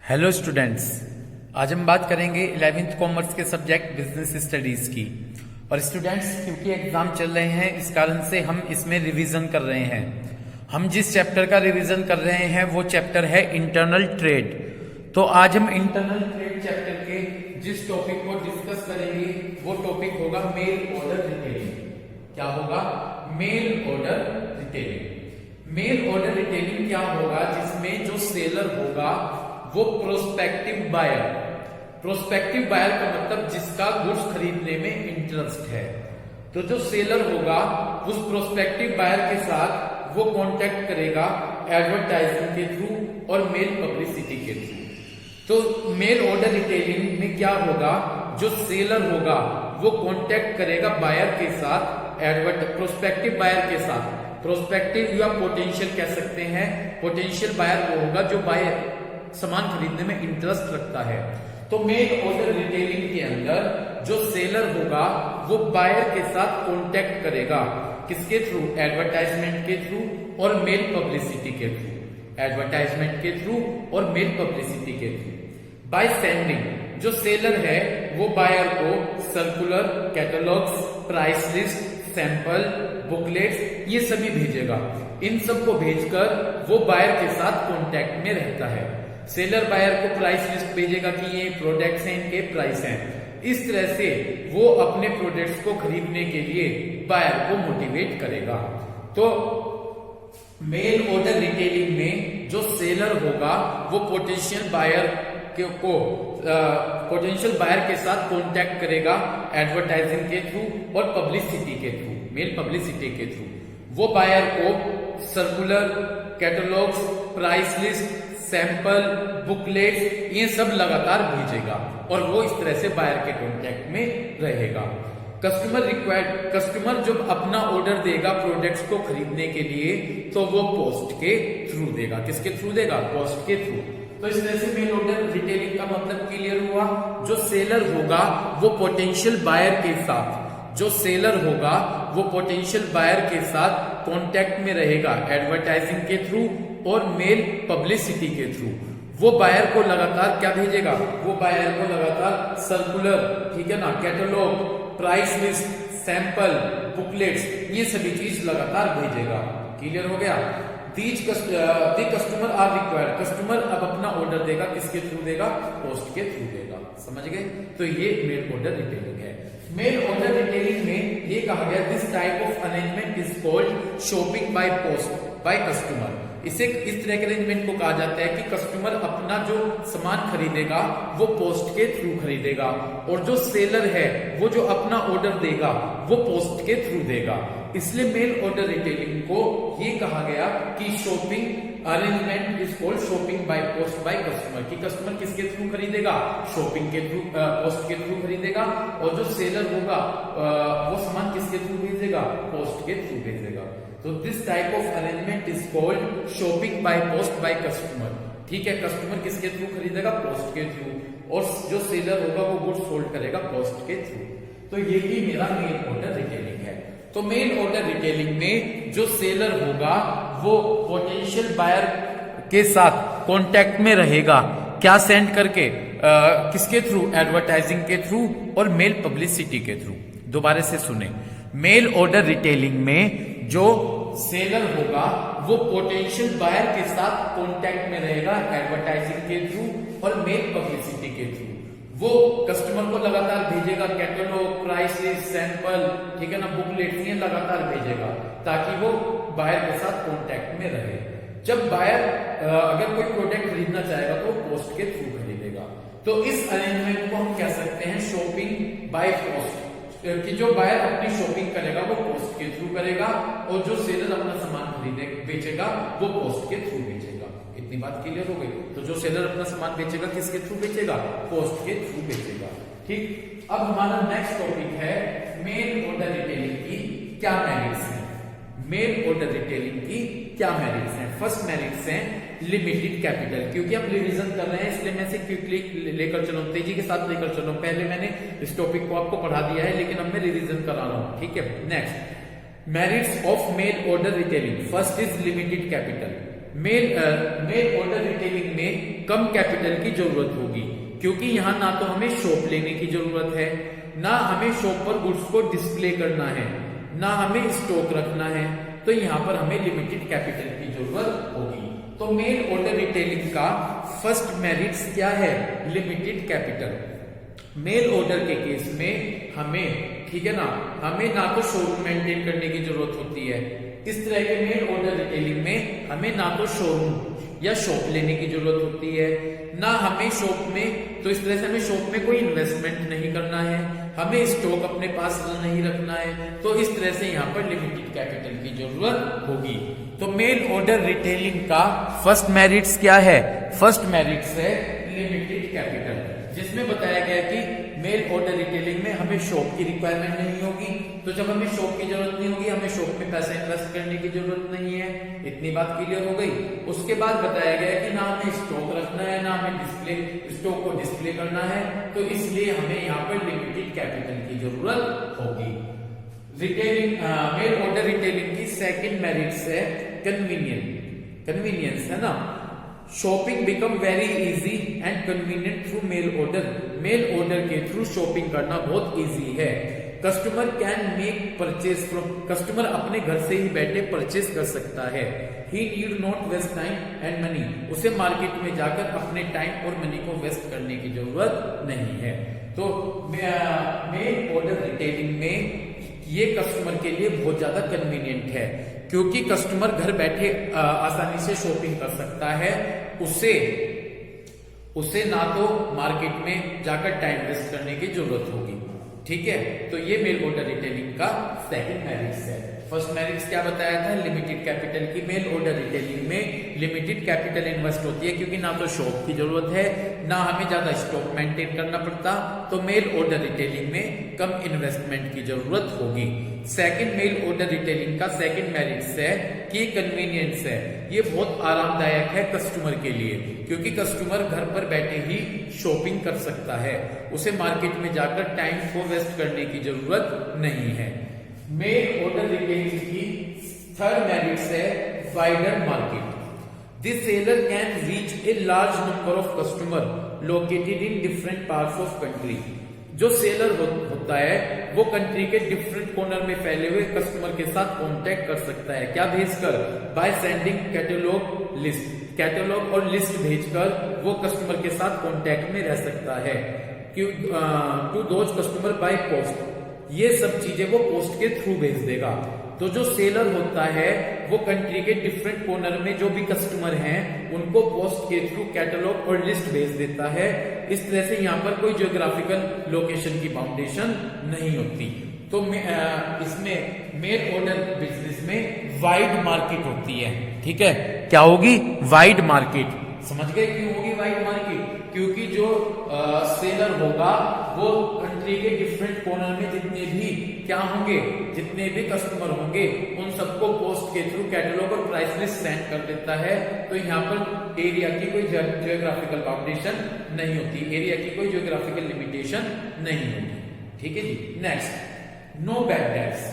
Hello students, आज हम बात करेंगे 11th कॉमर्स के सब्जेक्ट बिजनेस स्टडीज की। और स्टूडेंट्स, क्योंकि एग्जाम चल रहे हैं इस कारण से हम इसमें रिवीजन कर रहे हैं। हम जिस चैप्टर का रिवीजन कर रहे हैं वो चैप्टर है इंटरनल ट्रेड। तो आज हम इंटरनल ट्रेड चैप्टर के जिस टॉपिक को डिस्कस करेंगे वो टॉपिक होगा मेल ऑर्डर रिटेलिंग। क्या होगा? Mail order retailing. Mail order retailing क्या होगा? जिसमें जो सेलर होगा वो प्रोस्पेक्टिव बायर का मतलब जिसका गुड्स खरीदने में इंटरेस्ट है। तो जो सेलर होगा उस प्रोस्पेक्टिव बायर के साथ वो कांटेक्ट करेगा एडवर्टाइजिंग के थ्रू और मेल पब्लिसिटी के थ्रू। तो मेल ऑर्डर रिटेलिंग में क्या होगा? जो सेलर होगा वो कांटेक्ट करेगा बायर के साथ, प्रोस्पेक्टिव बायर के साथ। प्रोस्पेक्टिव या पोटेंशियल कह सकते हैं। पोटेंशियल बायर वो होगा जो बायर सामान खरीदने में इंटरेस्ट रखता है। तो मेल ऑर्डर रिटेलिंग के अंदर जो सेलर होगा वो बायर के साथ कांटेक्ट करेगा। किसके थ्रू? एडवर्टाइजमेंट के थ्रू और मेल पब्लिसिटी के थ्रू। एडवर्टाइजमेंट के थ्रू और मेल पब्लिसिटी के थ्रू। बाय सेंडिंग जो सेलर है वो बायर को circular, catalogues, price list, sample, booklets ये सभी भेजेगा। इन सब को भेजकर वो बायर के साथ कांटेक्ट में रहता है। सेलर बायर को प्राइस लिस्ट भेजेगा कि ये प्रोडक्ट्स हैं, इनके प्राइस हैं। इस तरह से वो अपने प्रोडक्ट्स को खरीदने के लिए बायर को मोटिवेट करेगा। तो मेल ऑर्डर रिटेलिंग में जो सेलर होगा वो पोटेंशियल बायर के साथ कांटेक्ट करेगा एडवर्टाइजिंग के थ्रू और पब्लिसिटी के थ्रू, मेल पब्लिसिटी के थ्रू। वो बायर को circular, catalogues, price list, sample, booklets ये सब लगातार भेजेगा और वो इस तरह से बायर के कांटेक्ट में रहेगा। कस्टमर जब अपना ऑर्डर देगा प्रोडक्ट्स को खरीदने के लिए तो वो पोस्ट के थ्रू देगा। किसके थ्रू देगा? पोस्ट के थ्रू। तो इस तरह से मेल ऑर्डर रिटेलिंग का मतलब क्लियर हुआ। जो सेलर होगा वो पोटेंशियल बायर के साथ, जो सेलर होगा वो पोटेंशियल बायर के साथ कांटेक्ट में रहेगा एडवर्टाइजिंग के थ्रू और मेल पब्लिसिटी के थ्रू। वो बायर को लगातार क्या भेजेगा? वो बायर को लगातार सर्कुलर, ठीक है ना, catalogue, price list, sample, booklets ये सभी चीज लगातार भेजेगा। क्लियर हो गया? The customer are required. Customer अब अपना ऑर्डर देगा, किसके थ्रू देगा? पोस्ट के थ्रू देगा। समझ गए? तो ये मेल ऑर्डर रिटेलिंग है। मेल ऑर्डर रिटेलिंग में ये कहा गया this type of arrangement is called shopping by post by customer. इसे इस तरह के अरेंजमेंट को कहा जाता है कि कस्टमर अपना जो सामान खरीदेगा वो पोस्ट के थ्रू खरीदेगा और जो सेलर है वो जो अपना ऑर्डर देगा वो पोस्ट के थ्रू देगा। इसलिए मेल ऑर्डर रिटेलिंग को ये कहा गया कि shopping arrangement is called shopping by post by customer. कि कस्टमर किसके थ्रू खरीदेगा? शॉपिंग के थ्रू, पोस्ट के थ्रू खरीदेगा और जो सेलर होगा वो सामान किसके थ्रू भेजेगा? पोस्ट के थ्रू भेजेगा। तो this type of arrangement is called shopping by post by customer. ठीक है, कस्टमर किसके थ्रू खरीदेगा? पोस्ट के थ्रू, और जो सेलर होगा वो गुड्स सोल्ड करेगा पोस्ट के थ्रू। तो ये भी मेरा मेल ऑर्डर रिटेलिंग है। तो मेल ऑर्डर रिटेलिंग में जो सेलर होगा वो पोटेंशियल बायर के साथ कांटेक्ट में रहेगा। क्या सेंड करके? किसके थ्रू? एडवर्टाइजिंग के थ्रू और मेल पब्लिसिटी के थ्रू। दोबारा से सुने, मेल ऑर्डर रिटेलिंग में जो सेलर होगा वो पोटेंशियल बायर के साथ कांटेक्ट में रहेगा एडवर्टाइजिंग के थ्रू और मेल पब्लिसिटी के थ्रू। वो कस्टमर को लगातार भेजेगा कैटलॉग, प्राइस लिस्ट, सैंपल, ठीक है ना, बुकलेट्स ये लगातार भेजेगा ताकि वो बायर के साथ कांटेक्ट में रहे। जब बायर अगर कोई प्रोडक्ट खरीदना चाहेगा तो पोस्ट के थ्रू खरीदेगा। तो इस अरेंजमेंट को हम कह सकते हैं शॉपिंग बाय पोस्ट, कि जो बायर अपनी शॉपिंग करेगा वो पोस्ट के थ्रू करेगा और जो सेलर अपना सामान बेचेगा वो पोस्ट के थ्रू बेचेगा। इतनी बात क्लियर हो गई? तो जो सेलर अपना सामान बेचेगा किसके थ्रू बेचेगा? पोस्ट के थ्रू बेचेगा। ठीक, अब हमारा नेक्स्ट टॉपिक है मेल ऑर्डर रिटेलिंग की क्या मेरिट्स हैं। मेल ऑर्डर रिटेलिंग की क्या मेरिट्स हैं? फर्स्ट मेरिट्स हैं लिमिटेड कैपिटल। क्योंकि हम रिवीजन कर रहे हैं इसलिए मैं इसे क्विकली लेकर चलूं, तेजी के साथ लेकर चलूं। पहले मैंने इस टॉपिक को आपको पढ़ा दिया है लेकिन अब मैं रिवीजन करा रहा हूं। ठीक है, next merits of mail order retailing. First is limited capital. Mail order retailing में कम कैपिटल की जरूरत होगी, क्योंकि यहाँ ना तो हमें शॉप लेने की जरूरत है, ना हमें शॉप पर गुड्स को डिस्प्ले करना है, ना हमें स्टॉक रखना है, तो यहाँ पर हमें लिमिटेड कैपिटल की जरूरत होगी। तो मेल ऑर्डर रिटेलिंग का फर्स्ट मेरिट्स क्या है? Limited capital. मेल ऑर्डर के केस में हमें, ठीक है ना, हमें ना तो शोरूम मेंटेन करने की जरूरत होती है। इस तरह के मेल ऑर्डर रिटेलिंग में हमें ना तो शोरूम या शॉप लेने की जरूरत होती है, ना हमें शॉप में, तो इस तरह से हमें शॉप में कोई इन्वेस्टमेंट नहीं करना है, हमें स्टॉक अपने पास नहीं रखना है, तो इस तरह से यहाँ पर लिमिटेड कैपिटल की जरूरत होगी। तो मेल ऑर्डर रिटेलिंग का फर्स्ट मेरिट्स क्या है? फर्स्ट मेरिट्स है लिमिटेड कैपिटल, जिसमें बताया गया कि मेल ऑर्डर रिटेलिंग में हमें शॉप की रिक्वायरमेंट नहीं होगी, तो जब हमें शॉप की जरूरत नहीं होगी, हमें शॉप में पैसा इन्वेस्ट करने की जरूरत नहीं है। इतनी बात क्लियर हो गई। उसके बाद बताया गया कि ना हमें स्टॉक रखना है, ना हमें स्टॉक को डिस्प्ले करना है, तो इसलिए हमें यहाँ पर लिमिटेड कैपिटल की जरूरत होगी। रिटेलिंग मेल ऑर्डर रिटेलिंग की सेकंड मेरिट्स है कन्वीनियंस, है ना। Shopping become very easy and convenient through mail order. Mail order के थ्रू शॉपिंग करना बहुत इजी है। Customer can make purchase from, customer अपने घर से ही बैठे परचेज कर सकता है। He need not waste time and money, उसे मार्केट में जाकर अपने टाइम और मनी को वेस्ट करने की जरूरत नहीं है। तो मेल ऑर्डर रिटेलिंग में ये कस्टमर के लिए बहुत ज्यादा कन्वीनियंट है, क्योंकि कस्टमर घर बैठे आसानी से शॉपिंग कर सकता है। उसे ना तो मार्केट में जाकर टाइम वेस्ट करने की जरूरत होगी। ठीक है, तो ये मेल ऑर्डर रिटेलिंग का सेकंड मेरिट्स है। फर्स्ट मेरिट्स क्या बताया था? लिमिटेड कैपिटल की। मेल ऑर्डर रिटेलिंग में लिमिटेड कैपिटल इन्वेस्ट होती है, क्योंकि ना तो शॉप की जरूरत है, ना हमें ज्यादा स्टॉक मेंटेन करना पड़ता, तो मेल ऑर्डर रिटेलिंग में कम इन्वेस्टमेंट की जरूरत होगी। सेकंड मेल ऑर्डर रिटेलिंग का सेकंड मेरिट्स है कि कन्वीनियंस है। ये बहुत आरामदायक है कस्टमर के लिए, क्योंकि कस्टमर घर पर बैठे ही शॉपिंग कर सकता है, उसे मार्केट में जाकर टाइम को वेस्ट करने की जरूरत नहीं है। मेल ऑर्डर रिटेलिंग की थर्ड मेरिट्स है wider market. This seller can reach a large number of customer located in different parts of country. जो सेलर होता है वो कंट्री के डिफरेंट कॉर्नर में फैले हुए कस्टमर के साथ कांटेक्ट कर सकता है। क्या भेजकर? By sending catalogue list. Catalogue और लिस्ट भेजकर वो कस्टमर के साथ कांटेक्ट में रह सकता है। To those customer by post, ये सब चीजें वो पोस्ट के थ्रू भेज देगा। तो जो सेलर होता है वो कंट्री के डिफरेंट कॉर्नर में जो भी कस्टमर हैं उनको पोस्ट के थ्रू कैटलॉग और लिस्ट भेज देता है। इस तरह से यहाँ पर कोई ज्योग्राफिकल लोकेशन की बाउंडेशन नहीं होती। तो इसमें मेल ऑर्डर बिजनेस में वाइड मार्केट होती है। ठीक है, क्या होगी? Wide market. समझ गए क्यों होगी वाइड मार्केट? क्योंकि जो सेलर होगा वो कंट्री के डिफरेंट कॉर्नर में जितने भी क्या होंगे, जितने भी कस्टमर होंगे उन सबको पोस्ट के थ्रू कैटलॉग और प्राइस लिस्ट सेंड कर देता है। तो यहाँ पर एरिया की कोई ज्योग्राफिकल बाउंडेशन नहीं होती, एरिया की कोई ज्योग्राफिकल लिमिटेशन नहीं होती। ठीक है जी। Next, no bad debts.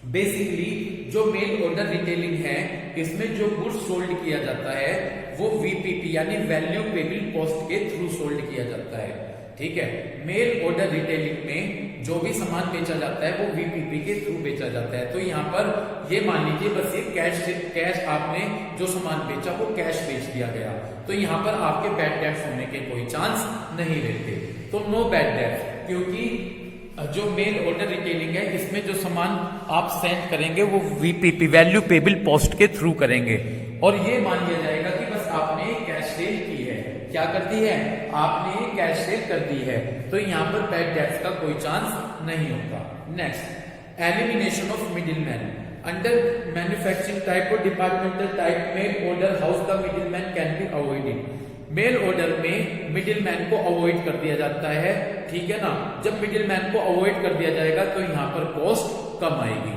Basically जो मेल ऑर्डर रिटेलिंग है इसमें जो गुड्स सोल्ड किया जाता है वो वीपीपी यानी वैल्यू पेबल कॉस्ट के थ्रू सोल्ड किया जाता है। ठीक है, मेल ऑर्डर रिटेलिंग में जो भी सामान बेचा जाता है वो वीपीपी के थ्रू बेचा जाता है। तो यहाँ पर ये मान लीजिए बस ये कैश आपने जो सामान बेचा वो कैश बेच दिया गया, तो यहाँ पर आपके बैड डेट्स होने के कोई चांस नहीं रहते। तो नो बैड डेट्स, क्योंकि जो मेल ऑर्डर रिटेलिंग है इसमें जो सामान आप सेंड करेंगे वो वीपीपी वैल्यू पेबल पोस्ट के थ्रू करेंगे, और ये मान लिया जाएगा कि बस आपने कैश सेल की है। क्या कर दी है? आपने कैश सेल कर दी है, तो यहाँ पर बैड डेट्स का कोई चांस नहीं होता। Next, elimination of middleman. Under manufacturing type और departmental type mail order house the middleman can be avoided. Mail order में मिडिलमैन को अवॉइड कर दिया जाता है। ठीक है ना, जब मिडिलमैन को अवॉइड कर दिया जाएगा तो यहाँ पर कॉस्ट कम आएगी।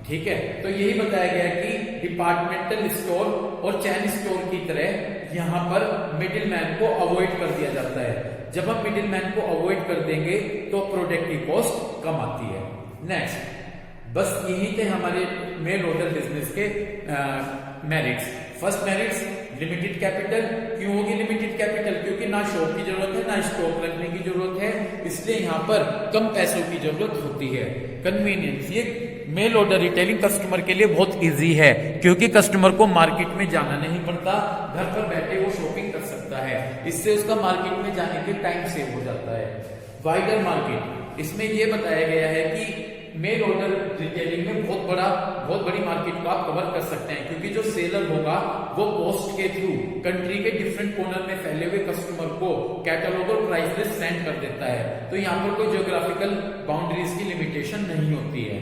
ठीक है, तो यही बताया गया कि डिपार्टमेंटल स्टोर और चैन स्टोर की तरह यहाँ पर मिडिलमैन को अवॉइड कर दिया जाता है। जब हम मिडिलमैन को अवॉइड कर देंगे तो प्रोडक्ट की कॉस्ट कम आती है। नेक्स्ट, बस यही थे हमारे मेल ऑर्डर बिजनेस के merits. First merits limited capital. क्यों होगी लिमिटेड कैपिटल? क्योंकि ना शॉप की जरूरत है ना स्टॉक रखने की जरूरत है, इसलिए यहाँ पर कम पैसों की जरूरत होती है। कन्वीनियंस, ये मेल ऑर्डर रिटेलिंग कस्टमर के लिए बहुत इजी है क्योंकि कस्टमर को मार्केट में जाना नहीं पड़ता, घर पर बैठे वो शॉपिंग कर सकता है, इससे उसका मार्केट में जाने के टाइम सेव हो जाता है। वाइडर मार्केट, इसमें ये बताया गया है कि मेल ऑर्डर रिटेलिंग में बहुत बड़ी मार्केट को आप कवर कर सकते हैं क्योंकि जो सेलर होगा वो पोस्ट के थ्रू कंट्री के डिफरेंट कॉर्नर में फैले हुए कस्टमर को कैटलॉग और प्राइस लिस्ट सेंड कर देता है, तो यहाँ पर कोई ज्योग्राफिकल बाउंड्रीज की लिमिटेशन नहीं होती है।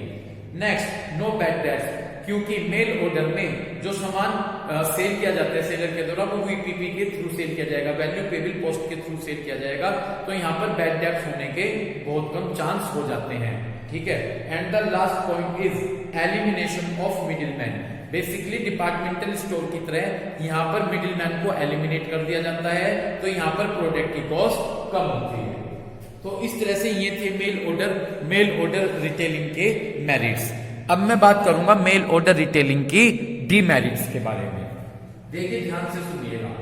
नेक्स्ट, नो बैड डेट्स, क्योंकि मेल ऑर्डर में जो सामान सेल किया जाता है सेलर के द्वारा वो वीपीपी के थ्रू सेल किया जाएगा, वैल्यू पेबल पोस्ट के थ्रू सेल किया जाएगा, तो यहाँ पर बैड डेट्स होने के बहुत कम चांस हो जाते हैं। ठीक है। And the last point is elimination of middleman. Basically departmental store की तरह यहाँ पर मिडिलमैन को एलिमिनेट कर दिया जाता है, तो यहाँ पर प्रोडक्ट की कॉस्ट कम होती है। तो इस तरह से ये थे मेल ऑर्डर रिटेलिंग के मेरिट्स। अब मैं बात करूंगा मेल ऑर्डर रिटेलिंग की डीमेरिट्स के बारे में। देखिए ध्यान से सुनिएगा।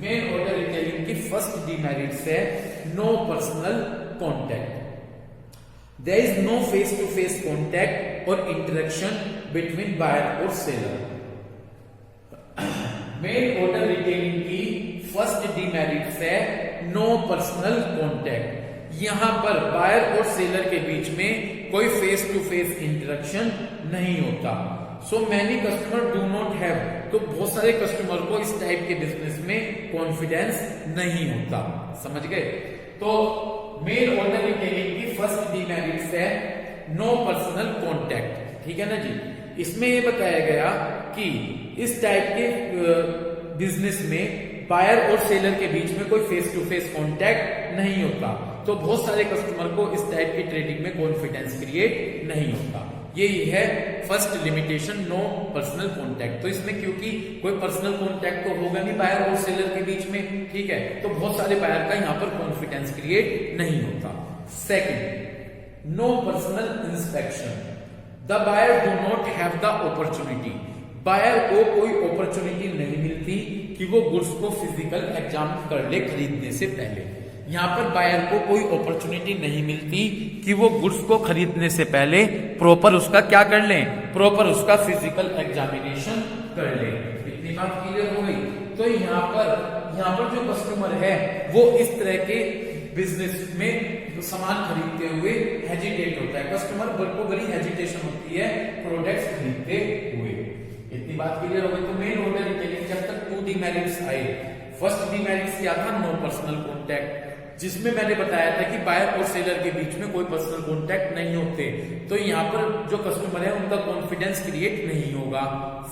मेल ऑर्डर रिटेलिंग की फर्स्ट डीमेरिट्स है no personal contact. There is no face-to-face contact or interaction between buyer और seller. मेल ऑर्डर रिटेलिंग की फर्स्ट डीमेरिट्स है नो पर्सनल कॉन्टैक्ट। यहाँ पर बायर और सेलर के बीच में कोई फेस टू फेस इंटरेक्शन नहीं होता। So many customer do not have, तो बहुत सारे कस्टमर को इस टाइप के बिजनेस में कॉन्फिडेंस नहीं होता। समझ गए? तो मेल ऑर्डर रिटेलिंग की फर्स्ट डीमेरिट्स है नो पर्सनल कॉन्टैक्ट। ठीक है ना जी। इसमें ये बताया गया कि इस टाइप के बिजनेस में बायर और सेलर के बीच में कोई फेस टू फेस कॉन्टैक्ट नहीं होता, तो बहुत सारे कस्टमर को इस टाइप की ट्रेडिंग में कॉन्फिडेंस क्रिएट नहीं होता। यही है first limitation no personal contact. तो इसमें क्योंकि कोई पर्सनल कॉन्टैक्ट तो होगा नहीं बायर और सेलर के बीच में, ठीक है, तो बहुत सारे बायर का यहाँ पर कॉन्फिडेंस क्रिएट नहीं होता। Second, no personal inspection. The buyer do not have the opportunity. Buyer को कोई अपॉर्चुनिटी नहीं मिलती कि वो गुड्स को फिजिकल एग्जाम कर ले खरीदने से पहले। यहाँ पर बायर को कोई अपॉर्चुनिटी नहीं मिलती कि वो गुड्स को खरीदने से पहले प्रॉपर उसका क्या कर लें, प्रॉपर उसका फिजिकल एग्जामिनेशन कर ले। इतनी बात क्लियर हो गई। तो यहाँ पर जो कस्टमर है वो इस तरह के बिजनेस में सामान खरीदते हुए हेजिटेट होता है। कस्टमर को बड़ी हेजिटेशन होती है प्रोडक्ट्स खरीदते हुए। इतनी बात क्लियर हो गई। तो मेन ऑर्डर रिटेलिंग जब तक 2 डीमेरिट्स आए, फर्स्ट डीमेरिट्स क्या था, नो पर्सनल कॉन्टैक्ट, जिसमें मैंने बताया था कि बायर और सेलर के बीच में कोई पर्सनल कॉन्टैक्ट नहीं होते, तो यहाँ पर जो कस्टमर है उनका कॉन्फिडेंस क्रिएट नहीं होगा।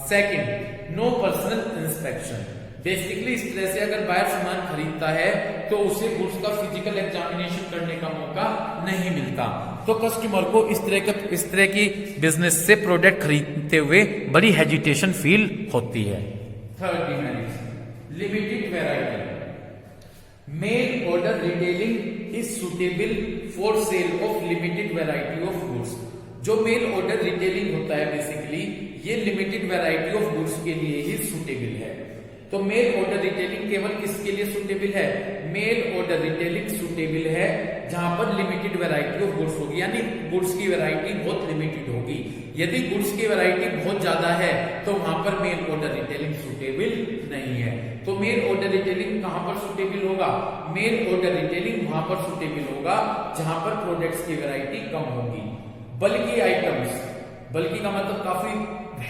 Second, no personal inspection. Basically इस तरह से अगर बायर सामान खरीदता है तो उसे गुड्स का फिजिकल एग्जामिनेशन करने का मौका नहीं मिलता, तो कस्टमर को इस तरह की बिजनेस से प्रोडक्ट खरीदते हुए बड़ी हेजिटेशन फील होती है। Third demerit, limited variety. Mail order retailing is suitable for sale of limited variety of goods. जो मेल ऑर्डर रिटेलिंग होता है बेसिकली ये लिमिटेड वैरायटी ऑफ गुड्स के लिए ही सुटेबल है। तो मेल ऑर्डर रिटेलिंग केवल किसके लिए सुटेबल है, मेल ऑर्डर रिटेलिंग सुटेबल है जहां पर लिमिटेड वैरायटी ऑफ गुड्स होगी, यानी गुड्स की वैरायटी बहुत लिमिटेड होगी। यदि गुड्स की वैरायटी बहुत ज्यादा है तो वहां पर मेल ऑर्डर रिटेलिंग सुटेबल नहीं है। तो मेल ऑर्डर रिटेलिंग कहां पर सुटेबल होगा, मेल ऑर्डर रिटेलिंग वहां पर सुटेबल होगा जहां पर प्रोडक्ट्स की वैरायटी कम होगी। बल्कि आइटम्स, बल्कि का मतलब काफी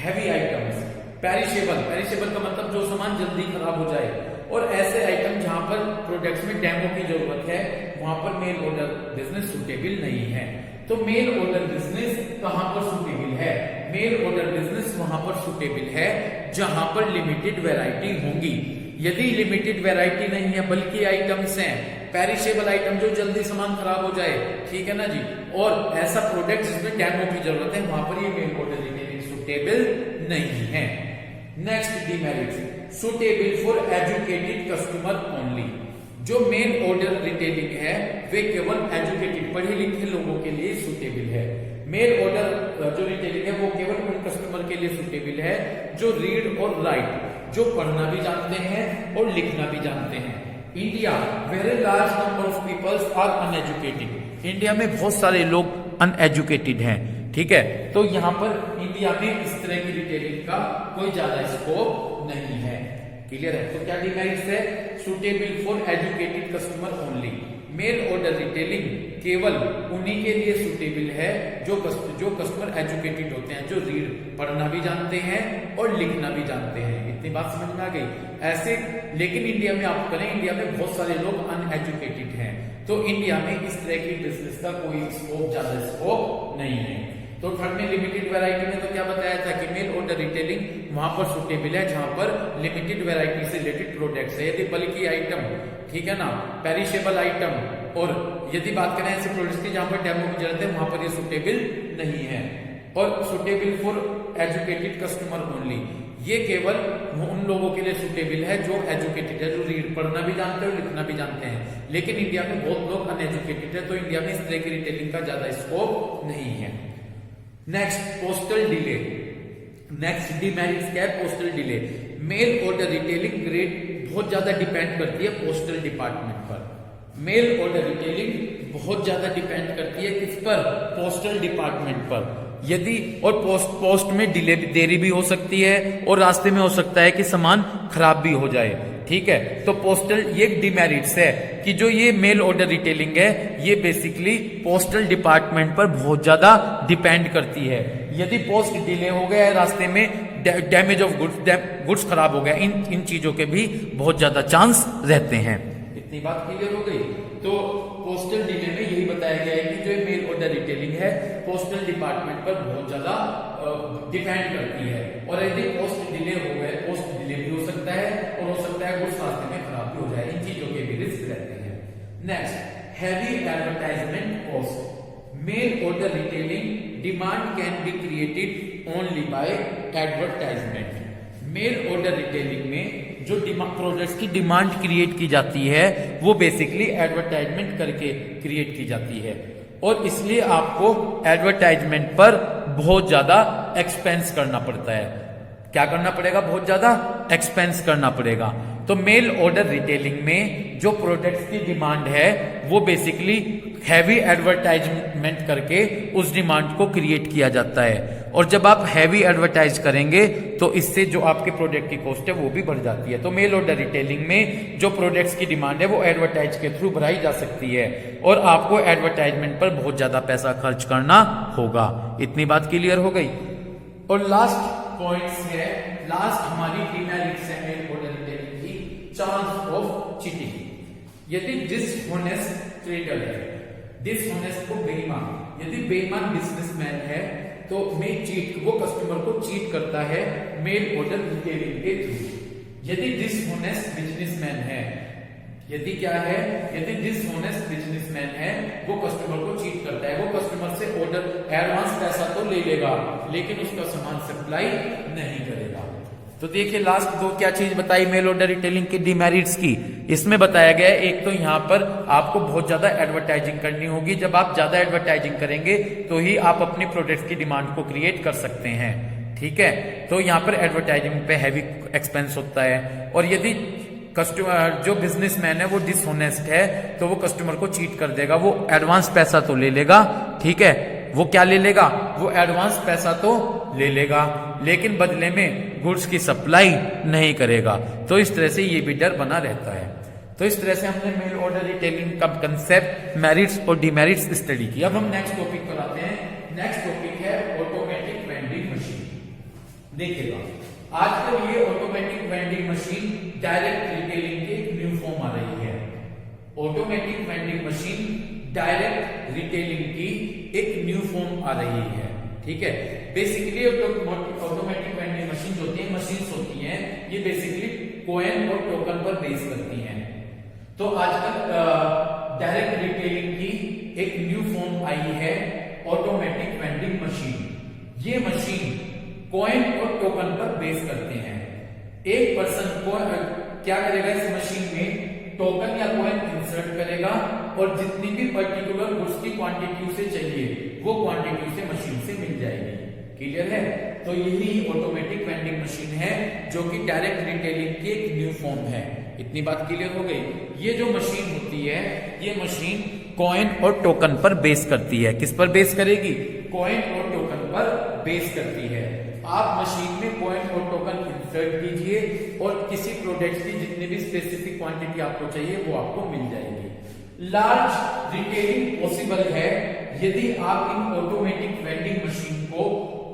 हैवी आइटम्स, पेरिशेबल का मतलब जो सामान जल्दी खराब हो जाए, और ऐसे आइटम जहां पर प्रोडक्ट्स में डेमो की जरूरत है वहां पर मेल ऑर्डर बिजनेस सुटेबल नहीं है। तो मेल ऑर्डर बिजनेस कहां पर सुटेबल है, मेल ऑर्डर बिजनेस वहां पर सुटेबल है जहां पर लिमिटेड वैरायटी होंगी। यदि लिमिटेड वैरायटी नहीं है बल्कि आइटम्स हैं, पेरिशेबल आइटम जो जल्दी सामान खराब हो जाए, ठीक है ना जी, और ऐसा प्रोडक्ट जिसमें डेमो की जरूरत है वहां पर ये मेल ऑर्डर रिटेलिंग सुटेबल नहीं है। Next demerit, suitable for educated customer only. जो मेल ऑर्डर रिटेलिंग है वे केवल एजुकेटेड पढ़े लिखे लोगों के लिए सुटेबल है। मेल ऑर्डर जो रिटेलिंग है वो केवल उन कस्टमर के लिए सुटेबल है जो रीड और राइट जो पढ़ना भी जानते हैं और लिखना भी जानते हैं। India very large number of peoples are uneducated. India में बहुत सारे लोग अनएजुकेटेड हैं, ठीक है। तो यहाँ पर इंडिया में इस तरह की रिटेलिंग का कोई ज्यादा स्कोप नहीं है। क्लियर है? तो क्या डिमेरिट्स है? Suitable for educated customer only. Mail order retailing केवल उन्हीं के लिए सुटेबल है जो कस्टमर एजुकेटेड होते हैं, जो रीड पढ़ना भी जानते हैं और लिखना भी जानते हैं। इतनी बात समझ में आ गई? ऐसे लेकिन इंडिया में आप करें, इंडिया में बहुत सारे लोग अनएजुकेटेड हैं, तो इंडिया में इस तरह की बिजनेस का कोई स्कोप, ज्यादा स्कोप नहीं है। तो थर्ड में लिमिटेड वैरायटी में तो क्या बताया था कि मेल ऑर्डर रिटेलिंग वहां पर सुटेबल है जहां पर लिमिटेड वैरायटी से रिलेटेड प्रोडक्ट्स है। यदि बल्कि आइटम, ठीक है ना, पेरिशेबल आइटम, और यदि बात करें ऐसे प्रोडक्ट्स की जहां पर डेमो की जरूरत है, वहां पर ये सुटेबल नहीं है। और suitable for educated customer only, ये केवल उन लोगों के लिए सुटेबल है जो एजुकेटेड है, जो रीड पढ़ना भी जानते हैं और लिखना भी जानते हैं। लेकिन इंडिया में बहुत लोग अनएजुकेटेड है, तो इंडिया में इस तरह की रिटेलिंग का ज्यादा स्कोप नहीं है। Next, postal delay. Next demerits क्या है? Postal delay. Mail order retailing rate बहुत ज्यादा डिपेंड करती है पोस्टल डिपार्टमेंट पर। मेल ऑर्डर रिटेलिंग बहुत ज्यादा डिपेंड करती है किस पर? पोस्टल डिपार्टमेंट पर। यदि और पोस्ट में डिले, देरी भी हो सकती है और रास्ते में हो सकता है कि सामान खराब भी हो जाए, ठीक है। तो पोस्टल, ये डिमेरिट्स है कि जो ये मेल ऑर्डर रिटेलिंग है, ये बेसिकली पोस्टल डिपार्टमेंट पर बहुत ज्यादा डिपेंड करती है। यदि पोस्ट डिले हो गया है, रास्ते में डैमेज ऑफ गुड्स खराब हो गया, इन चीजों के भी बहुत ज्यादा चांस रहते हैं। इतनी बात क्लियर हो गई? तो पोस्टल डिले में यही बताया गया है कि जो मेल ऑर्डर रिटेलिंग है पोस्टल डिपार्टमेंट पर बहुत ज्यादा डिपेंड करती है। और यदि पोस्ट डिले हो गए, पोस्ट डिले भी हो सकता है और हो सकता है गुड्स रास्ते में खराब भी हो जाए, इन चीजों के भी रिस्क रहते हैं। Next, heavy advertisement cost. Mail order retailing demand can be created only by advertisement. Mail order retailing में जो प्रोडक्ट्स की डिमांड क्रिएट की जाती है वो बेसिकली एडवर्टाइजमेंट करके क्रिएट की जाती है, और इसलिए आपको एडवर्टाइजमेंट पर बहुत ज्यादा एक्सपेंस करना पड़ता है। क्या करना पड़ेगा? बहुत ज्यादा एक्सपेंस करना पड़ेगा। तो मेल ऑर्डर रिटेलिंग में जो प्रोडक्ट्स की डिमांड है वो बेसिकली हैवी एडवर्टाइजमेंट करके उस डिमांड को क्रिएट किया जाता है, और जब आप हैवी एडवर्टाइज करेंगे तो इससे जो आपके प्रोडक्ट की कॉस्ट है वो भी बढ़ जाती है। तो मेल ऑर्डर रिटेलिंग में जो प्रोडक्ट्स की डिमांड है वो एडवर्टाइज के थ्रू बढ़ाई जा सकती है, और आपको एडवर्टाइजमेंट पर बहुत ज्यादा पैसा खर्च करना होगा। इतनी बात क्लियर हो गई? और लास्ट पॉइंट्स है, लास्ट हमारी डिमेरिट्स है मेल ऑर्डर रिटेलिंग की, चांस ऑफ चीटिंग। यदि डिसऑनेस्ट ट्रेडर है, डिसऑनेस्ट को बेईमान, यदि बेईमान बिजनेसमैन है तो वो कस्टमर को चीट करता है मेल ऑर्डर रिटेलिंग के थ्रू। यदि डिसऑनेस्ट बिजनेसमैन है, यदि क्या है, यदि डिसऑनेस्ट बिजनेसमैन है वो कस्टमर को चीट करता है, वो कस्टमर से ऑर्डर एडवांस पैसा तो ले लेगा लेकिन उसका सामान सप्लाई नहीं करेगा। तो देखिए लास्ट दो क्या चीज बताई मेल ऑर्डर रिटेलिंग की डिमेरिट्स की। इसमें बताया गया है एक तो यहाँ पर आपको बहुत ज्यादा एडवर्टाइजिंग करनी होगी। जब आप ज्यादा एडवर्टाइजिंग करेंगे तो ही आप अपनी प्रोडक्ट्स की डिमांड को क्रिएट कर सकते हैं, ठीक है। तो यहाँ पर एडवर्टाइजिंग पे हैवी एक्सपेंस होता है। और यदि कस्टमर जो बिजनेसमैन है वो डिसऑनेस्ट है तो वो कस्टमर को चीट कर देगा, वो एडवांस पैसा तो ले लेगा, ठीक है, वो क्या ले लेगा, वो एडवांस पैसा तो ले लेगा लेकिन बदले में गुड्स की सप्लाई नहीं करेगा। तो इस तरह से ये भी डर बना रहता है। तो इस तरह से हमने मेल ऑर्डर रिटेलिंग का कंसेप्ट, मेरिट्स और डिमेरिट्स स्टडी की। अब हम नेक्स्ट टॉपिक पर आते हैं। नेक्स्ट टॉपिक है ऑटोमेटिक वेंडिंग मशीन। देखिएगा आजकल ये automatic vending machine direct retailing की एक न्यू फॉर्म आ रही है। Automatic vending machine direct retailing की एक न्यू फॉर्म आ रही है, ठीक है। बेसिकली ऑटोमेटिक वेंडिंग मशीन होती है, मशीन्स होती हैं, ये बेसिकली कॉइन और टोकन पर बेस करती हैं। तो आजकल डायरेक्ट रिटेलिंग की एक न्यू फॉर्म आई है ऑटोमेटिक वेंडिंग मशीन। ये मशीन कॉइन और टोकन पर बेस करते हैं। एक पर्सन को क्या करेगा, इस मशीन में टोकन या कॉइन इंसर्ट करेगा और जितनी भी पर्टिकुलर गुड्स की क्वांटिटी उसे चाहिए वो क्वांटिटी उसे मशीन से मिल जाएगी। क्लियर है? तो यही ऑटोमेटिक वेंडिंग मशीन है जो कि डायरेक्ट रिटेलिंग की एक न्यू फॉर्म है। इतनी बात क्लियर हो गई। ये जो मशीन होती है, ये मशीन कॉइन और टोकन पर बेस करती है। किस पर बेस करेगी? कॉइन और टोकन पर बेस करती है। आप मशीन में कॉइन और टोकन इंसर्ट कीजिए और किसी प्रोडक्ट की जितनी भी स्पेसिफिक क्वांटिटी आपको चाहिए वो आपको मिल जाएगी। लार्ज रिटेलिंग पॉसिबल है यदि आप इन ऑटोमेटिक वेंडिंग मशीन को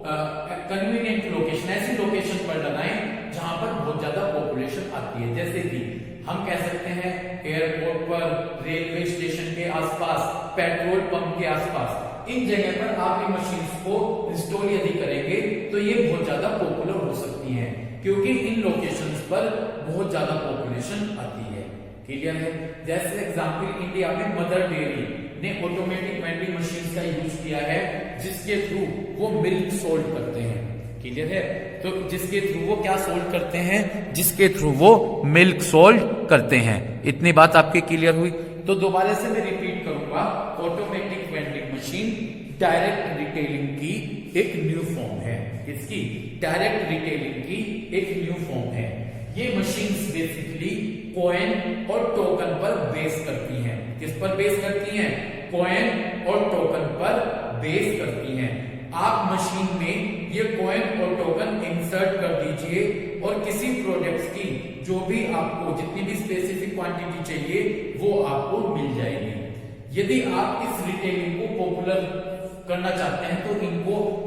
कन्वीनियंट लोकेशन, ऐसी लोकेशन पर लगाएं जहां पर बहुत ज्यादा पॉपुलेशन आती है। जैसे कि हम कह सकते हैं एयरपोर्ट पर, रेलवे स्टेशन के आसपास, पेट्रोल पंप के आसपास, इन जगह पर आप इन मशीन्स को इंस्टॉल यदि करेंगे तो ये बहुत ज्यादा पॉपुलर हो सकती हैं, क्योंकि इन लोकेशंस पर बहुत ज्यादा पॉपुलेशन आती है। क्लियर है? जैसे एग्जांपल इंडिया में मदर डेयरी ने ऑटोमेटिक वेंडिंग मशीन का यूज किया है जिसके थ्रू वो मिल्क सोल्ड करते हैं। क्लियर है? तो जिसके थ्रू वो क्या सोल्ड करते हैं? जिसके थ्रू वो मिल्क सोल्ड करते हैं। इतनी बात आपकी क्लियर हुई? तो दोबारा से मैं रिपीट करूंगा, automatic vending machine direct retailing की एक न्यू फॉर्म है। किसकी? डायरेक्ट रिटेलिंग की एक न्यू फॉर्म है। ये मशीन्स बेसिकली कॉइन और टोकन पर बेस करती हैं। किस पर बेस करती हैं? कॉइन और टोकन पर बेस करती हैं। आप मशीन में ये कॉइन और टोकन इंसर्ट कर दीजिए और किसी प्रोडक्ट्स की जो भी आपको जितनी भी स्पेसिफिक क्वांटिटी चाहिए वो आपको मिल जाएगी। यदि आप इस रिटेलिंग को पॉपुलर करना चाहते हैं तो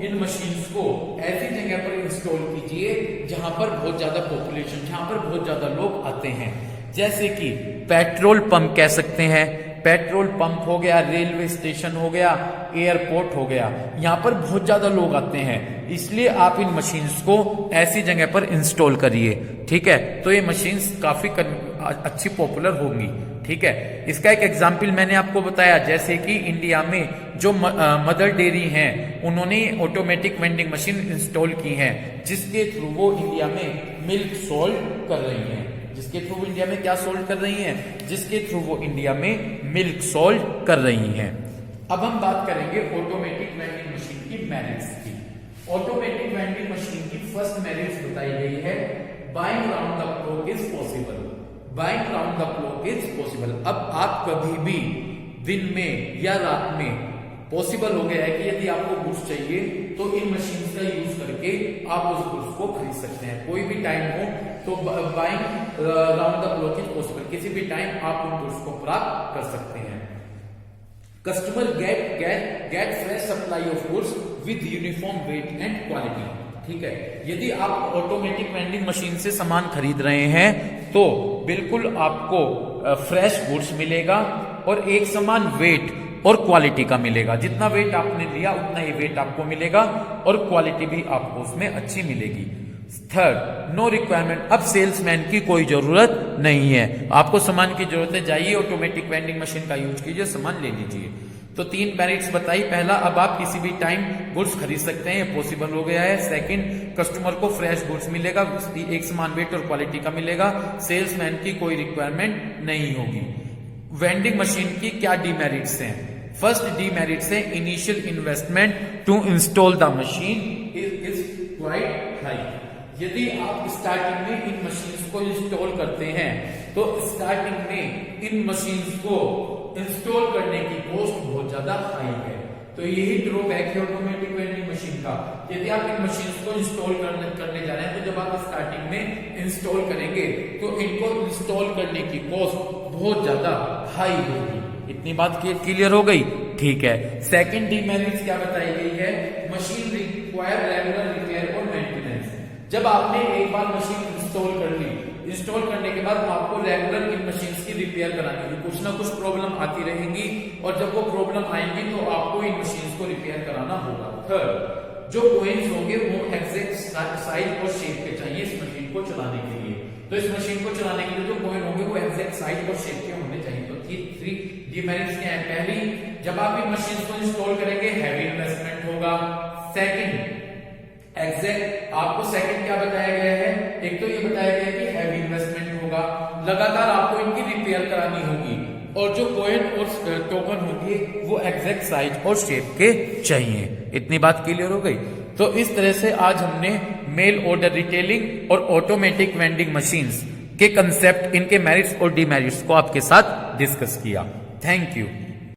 इन मशीन्स को ऐसी जगह पर इंस्टॉल कीजिए जहां पर बहुत ज्यादा पॉपुलेशन, जहां पर बहुत ज्यादा लोग आते हैं। जैसे कि पेट्रोल पंप कह सकते हैं, पेट्रोल पंप हो गया, रेलवे स्टेशन हो गया, एयरपोर्ट हो गया, यहाँ पर बहुत ज्यादा लोग आते हैं, इसलिए आप इन मशीन्स को ऐसी जगह पर इंस्टॉल करिए। ठीक है? तो ये मशीन्स काफी अच्छी पॉपुलर होंगी। ठीक है? इसका एक एग्जाम्पल मैंने आपको बताया, जैसे कि इंडिया में जो मदर डेयरी हैं उन्होंने ऑटोमेटिक वेंडिंग मशीन इंस्टॉल की है जिसके थ्रू वो इंडिया में मिल्क सोल्ड कर रही हैं। जिसके थ्रू इंडिया में क्या सोल्ड कर रही हैं? जिसके थ्रू वो इंडिया में मिल्क सोल्ड कर रही हैं। अब हम बात करेंगे ऑटोमेटिक वेंडिंग मशीन की मेरिट्स की। ऑटोमेटिक वेंडिंग मशीन की फर्स्ट मेरिट्स बताई गई है, buying round the clock is possible. Buying round the clock is possible. अब आप कभी भी दिन में या रात में पॉसिबल हो गया है कि यदि आपको गुड्स चाहिए तो इन मशीन का यूज करके आप उस गुड्स को खरीद सकते हैं। कोई भी टाइम हो तो buying round the clock is possible. किसी भी टाइम आप उन गुड्स को प्राप्त कर सकते हैं। Customer get fresh supply of goods with uniform weight and quality. ठीक है? यदि आप ऑटोमेटिक वेंडिंग मशीन से सामान खरीद रहे हैं तो बिल्कुल आपको फ्रेश गुड्स मिलेगा और एक समान वेट और क्वालिटी का मिलेगा। जितना वेट आपने लिया उतना ही वेट आपको मिलेगा और क्वालिटी भी आपको उसमें अच्छी मिलेगी। Third, no requirement. अब सेल्समैन की कोई जरूरत नहीं है। आपको सामान की जरूरत है, जाइए ऑटोमेटिक वेंडिंग मशीन का यूज कीजिए, सामान ले लीजिए। तो 3 मेरिट्स बताई। पहला, अब आप किसी भी टाइम गुड्स खरीद सकते हैं, ये पॉसिबल हो गया है। सेकंड, कस्टमर को फ्रेश गुड्स मिलेगा, एक समान वेट और क्वालिटी का मिलेगा। सेल्समैन की कोई रिक्वायरमेंट नहीं होगी। वेंडिंग मशीन की क्या डीमेरिट्स हैं? फर्स्ट डीमेरिट्स है, initial investment to install the machine is quite high. यदि आप स्टार्टिंग में इन मशीन्स को इंस्टॉल करते हैं तो स्टार्टिंग में इन मशीन्स को इंस्टॉल करने की कॉस्ट बहुत ज्यादा हाई है। तो यही ड्रॉबैक है ऑटोमेटिक वेंडिंग मशीन का। यदि आप इन मशीन्स को इंस्टॉल करने जा रहे हैं तो जब आप स्टार्टिंग में इंस्टॉल करेंगे तो इनको इंस्टॉल करने की कॉस्ट बहुत ज्यादा हाई होगी। इतनी बात क्लियर हो गई? ठीक है। सेकंड डीमेरिट्स क्या बताई गई है? मशीन रिक्वायर रेगुलर रिपेयर और मेंटेनेंस। जब आपने एक बार मशीन इंस्टॉल कर ली, इंस्टॉल करने के बाद आपको रेगुलर इन मशीन्स की रिपेयर करानी होगी। कुछ ना कुछ प्रॉब्लम आती रहेंगी और जब वो प्रॉब्लम आएंगी तो आपको इन मशीन्स को रिपेयर कराना होगा। थर्ड, जो कॉइन्स होंगे वो एग्जैक्ट साइज और शेप के चाहिए इस मशीन को चलाने के लिए। तो इस मशीन को चलाने के लिए जो कॉइन होंगे वो एग्जैक्ट साइज और शेप के होने चाहिए। तो 3 डीमेरिट्स क्या है? पहली, जब आप इन मशीन को इंस्टॉल करेंगे हैवी इन्वेस्टमेंट होगा। सेकंड, एग्जैक्ट आपको सेकंड क्या बताया गया है? एक तो ये बताया गया है कि हैवी इन्वेस्टमेंट होगा, लगातार आपको इनकी रिपेयर करानी होगी और जो कॉइन और टोकन होंगे वो एग्जैक्ट साइज और शेप के चाहिए। इतनी बात क्लियर हो गई? तो इस तरह से आज हमने मेल ऑर्डर रिटेलिंग और ऑटोमेटिक वेंडिंग मशीन्स के कंसेप्ट, इनके मेरिट्स और डिमेरिट्स को आपके साथ डिस्कस किया। Thank you.